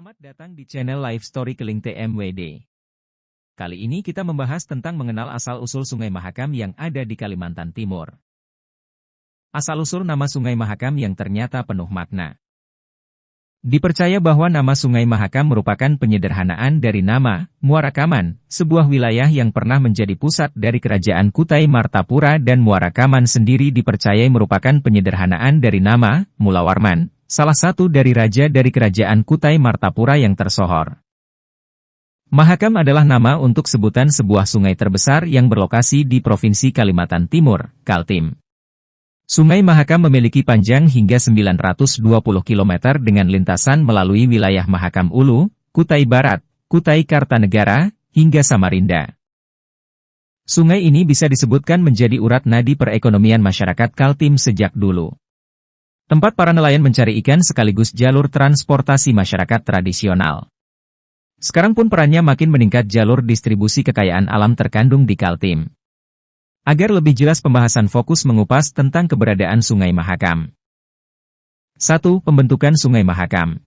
Selamat datang di channel Live Story Keling TMWD. Kali ini kita membahas tentang mengenal asal-usul Sungai Mahakam yang ada di Kalimantan Timur. Asal-usul nama Sungai Mahakam yang ternyata penuh makna. Dipercaya bahwa nama Sungai Mahakam merupakan penyederhanaan dari nama Muara Kaman, sebuah wilayah yang pernah menjadi pusat dari Kerajaan Kutai Martapura, dan Muara Kaman sendiri dipercayai merupakan penyederhanaan dari nama Mulawarman, salah satu dari raja dari Kerajaan Kutai Martapura yang tersohor. Mahakam adalah nama untuk sebutan sebuah sungai terbesar yang berlokasi di Provinsi Kalimantan Timur, Kaltim. Sungai Mahakam memiliki panjang hingga 920 km dengan lintasan melalui wilayah Mahakam Ulu, Kutai Barat, Kutai Kartanegara, hingga Samarinda. Sungai ini bisa disebutkan menjadi urat nadi perekonomian masyarakat Kaltim sejak dulu. Tempat para nelayan mencari ikan sekaligus jalur transportasi masyarakat tradisional. Sekarang pun perannya makin meningkat jalur distribusi kekayaan alam terkandung di Kaltim. Agar lebih jelas pembahasan fokus mengupas tentang keberadaan Sungai Mahakam. 1. Pembentukan Sungai Mahakam.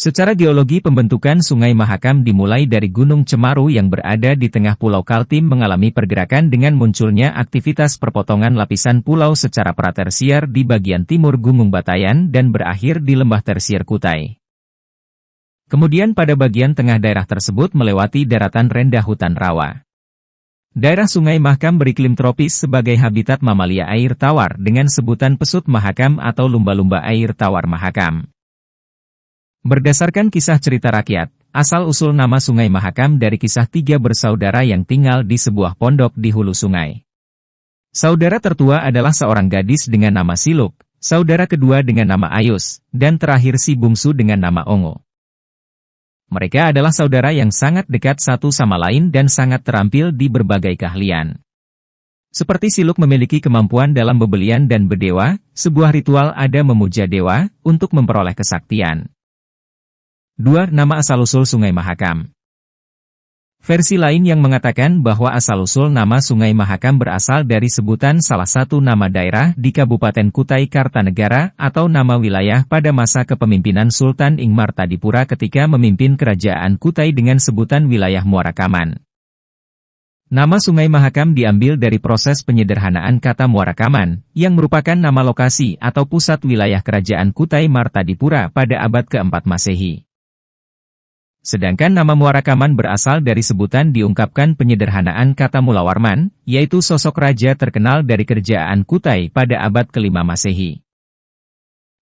Secara geologi pembentukan Sungai Mahakam dimulai dari Gunung Cemaru yang berada di tengah Pulau Kaltim mengalami pergerakan dengan munculnya aktivitas perpotongan lapisan pulau secara pratersier di bagian timur Gunung Batayan dan berakhir di lembah tersier Kutai. Kemudian pada bagian tengah daerah tersebut melewati daratan rendah hutan rawa. Daerah Sungai Mahakam beriklim tropis sebagai habitat mamalia air tawar dengan sebutan pesut Mahakam atau lumba-lumba air tawar Mahakam. Berdasarkan kisah cerita rakyat, asal-usul nama Sungai Mahakam dari kisah 3 bersaudara yang tinggal di sebuah pondok di hulu sungai. Saudara tertua adalah seorang gadis dengan nama Siluk, saudara kedua dengan nama Ayus, dan terakhir si bungsu dengan nama Ongo. Mereka adalah saudara yang sangat dekat satu sama lain dan sangat terampil di berbagai keahlian. Seperti Siluk memiliki kemampuan dalam bebelian dan berdewa, sebuah ritual ada memuja dewa untuk memperoleh kesaktian. 2. Nama asal-usul Sungai Mahakam. Versi lain yang mengatakan bahwa asal-usul nama Sungai Mahakam berasal dari sebutan salah satu nama daerah di Kabupaten Kutai Kartanegara atau nama wilayah pada masa kepemimpinan Sultan Ing Martadipura ketika memimpin Kerajaan Kutai dengan sebutan wilayah Muara Kaman. Nama Sungai Mahakam diambil dari proses penyederhanaan kata Muara Kaman, yang merupakan nama lokasi atau pusat wilayah Kerajaan Kutai Martadipura pada abad ke-4 Masehi. Sedangkan nama Muara Kaman berasal dari sebutan diungkapkan penyederhanaan kata Mulawarman, yaitu sosok raja terkenal dari Kerajaan Kutai pada abad ke-5 Masehi.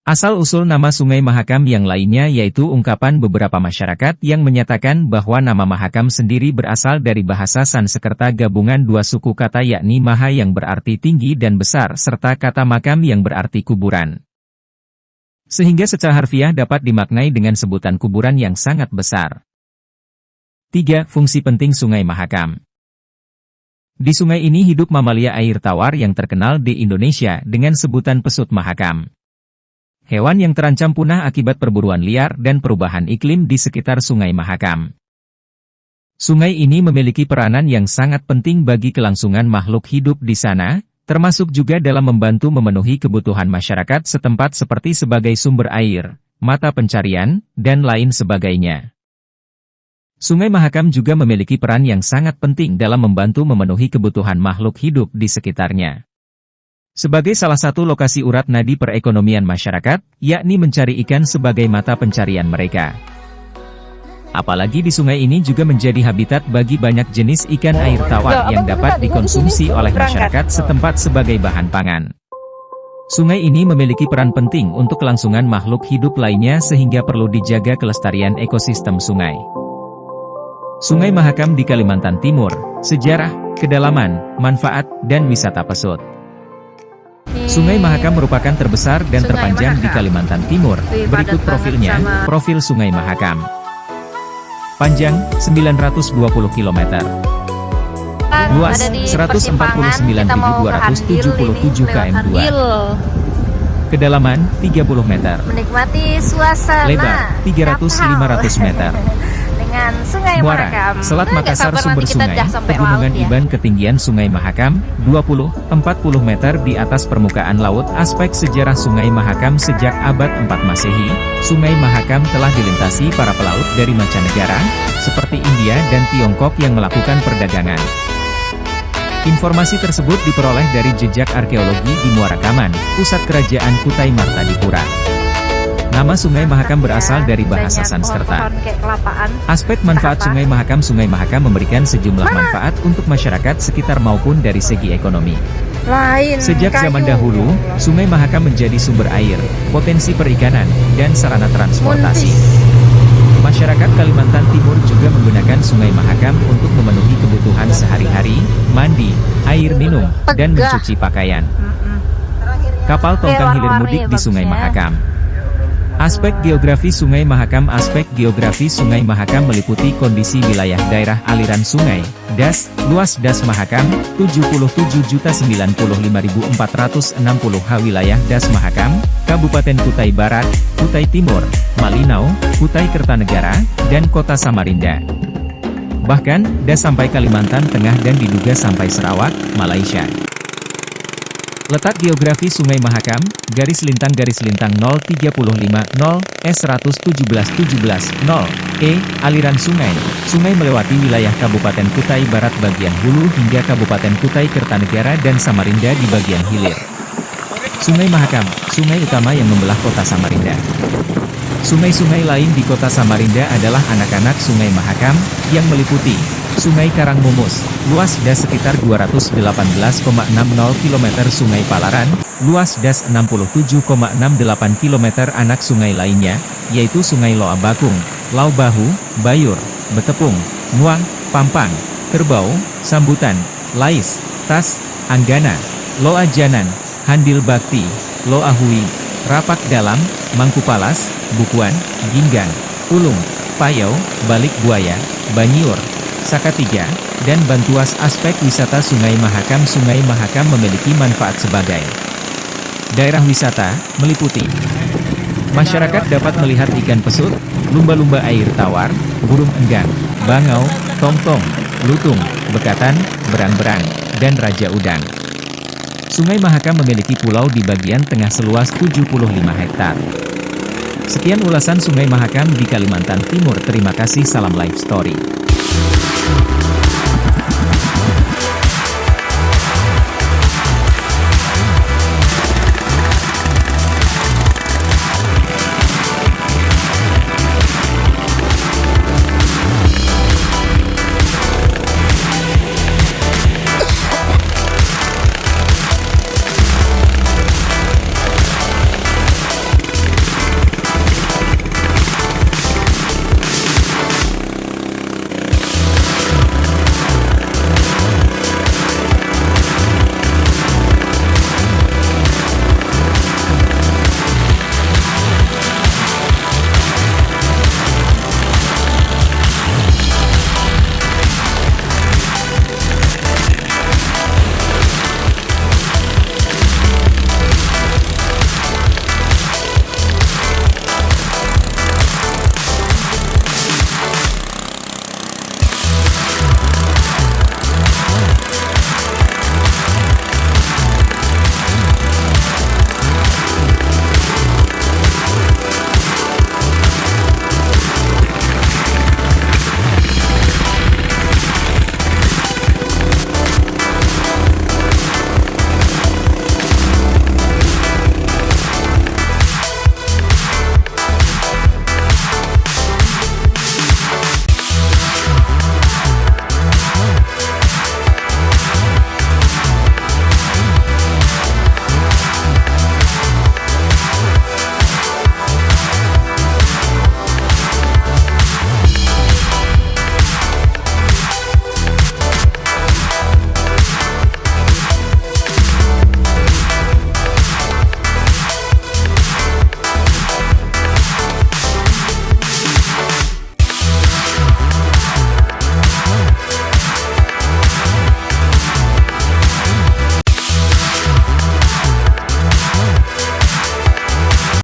Asal-usul nama Sungai Mahakam yang lainnya yaitu ungkapan beberapa masyarakat yang menyatakan bahwa nama Mahakam sendiri berasal dari bahasa Sanskerta gabungan dua suku kata yakni Maha yang berarti tinggi dan besar serta kata Makam yang berarti kuburan. Sehingga secara harfiah dapat dimaknai dengan sebutan kuburan yang sangat besar. 3. Fungsi penting Sungai Mahakam. Di sungai ini hidup mamalia air tawar yang terkenal di Indonesia dengan sebutan pesut Mahakam. Hewan yang terancam punah akibat perburuan liar dan perubahan iklim di sekitar Sungai Mahakam. Sungai ini memiliki peranan yang sangat penting bagi kelangsungan makhluk hidup di sana, termasuk juga dalam membantu memenuhi kebutuhan masyarakat setempat seperti sebagai sumber air, mata pencarian, dan lain sebagainya. Sungai Mahakam juga memiliki peran yang sangat penting dalam membantu memenuhi kebutuhan makhluk hidup di sekitarnya. Sebagai salah satu lokasi urat nadi perekonomian masyarakat, yakni mencari ikan sebagai mata pencarian mereka. Apalagi di sungai ini juga menjadi habitat bagi banyak jenis ikan air tawar yang dapat dikonsumsi oleh masyarakat setempat sebagai bahan pangan. Sungai ini memiliki peran penting untuk kelangsungan makhluk hidup lainnya sehingga perlu dijaga kelestarian ekosistem sungai. Sungai Mahakam di Kalimantan Timur, sejarah, kedalaman, manfaat, dan wisata pesut. Sungai Mahakam merupakan terbesar dan terpanjang di Kalimantan Timur. Berikut profilnya, profil Sungai Mahakam. Panjang, 920 km. Luas, 149.277 km2. Kedalaman, 30 meter. Menikmati suasana. Lebar, 300-500 meter. dengan Sungai Muara, Mahakam. Selat Makassar, Nggak sabar sumber nanti kita sungai, dah sampai pegunungan laut ya. Iban, ketinggian Sungai Mahakam, 20-40 meter di atas permukaan laut. Aspek sejarah Sungai Mahakam sejak abad 4 Masehi, Sungai Mahakam telah dilintasi para pelaut dari mancanegara, seperti India dan Tiongkok yang melakukan perdagangan. Informasi tersebut diperoleh dari jejak arkeologi di Muara Kaman, pusat kerajaan Kutai Martadipura. Nama Sungai Mahakam berasal dari bahasa Sanskerta. Aspek manfaat Sungai Mahakam. Sungai Mahakam memberikan sejumlah manfaat untuk masyarakat sekitar maupun dari segi ekonomi. Sejak zaman dahulu, Sungai Mahakam menjadi sumber air, potensi perikanan, dan sarana transportasi. Masyarakat Kalimantan Timur juga menggunakan Sungai Mahakam untuk memenuhi kebutuhan sehari-hari, mandi, air minum, dan mencuci pakaian. Kapal tongkang hilir mudik di Sungai Mahakam. Aspek geografi Sungai Mahakam. Aspek geografi Sungai Mahakam meliputi kondisi wilayah daerah aliran sungai, das, luas das Mahakam, 77.095.460 ha. Wilayah das Mahakam, Kabupaten Kutai Barat, Kutai Timur, Malinau, Kutai Kertanegara, dan Kota Samarinda. Bahkan, das sampai Kalimantan Tengah dan diduga sampai Sarawak, Malaysia. Letak geografi Sungai Mahakam, garis lintang 0350 S11717 aliran sungai. Sungai melewati wilayah Kabupaten Kutai Barat bagian hulu hingga Kabupaten Kutai Kertanegara dan Samarinda di bagian hilir. Sungai Mahakam, sungai utama yang membelah kota Samarinda. Sungai-sungai lain di kota Samarinda adalah anak-anak Sungai Mahakam, yang meliputi Sungai Karangmumus, luas das sekitar 218,60 km. Sungai Palaran, luas das 67,68 km. Anak sungai lainnya, yaitu Sungai Loa Bakung, Lau Bahu, Bayur, Betepung, Muang, Pampang, Kerbau, Sambutan, Lais, Tas, Anggana, Loa Janan, Handil Bakti, Loa Hui, Rapak Dalam, Mangkupalas, Bukuan, Ginggang, Ulung, Payau, Balik Buaya, Banyiur, Sakatiga, dan Bantuas. Aspek wisata Sungai Mahakam. Sungai Mahakam memiliki manfaat sebagai daerah wisata, meliputi masyarakat dapat melihat ikan pesut, lumba-lumba air tawar, burung enggang, bangau, tong-tong, lutung, bekatan, berang-berang, dan raja udang. Sungai Mahakam memiliki pulau di bagian tengah seluas 75 hektar. Sekian ulasan Sungai Mahakam di Kalimantan Timur. Terima kasih. Salam Life Story.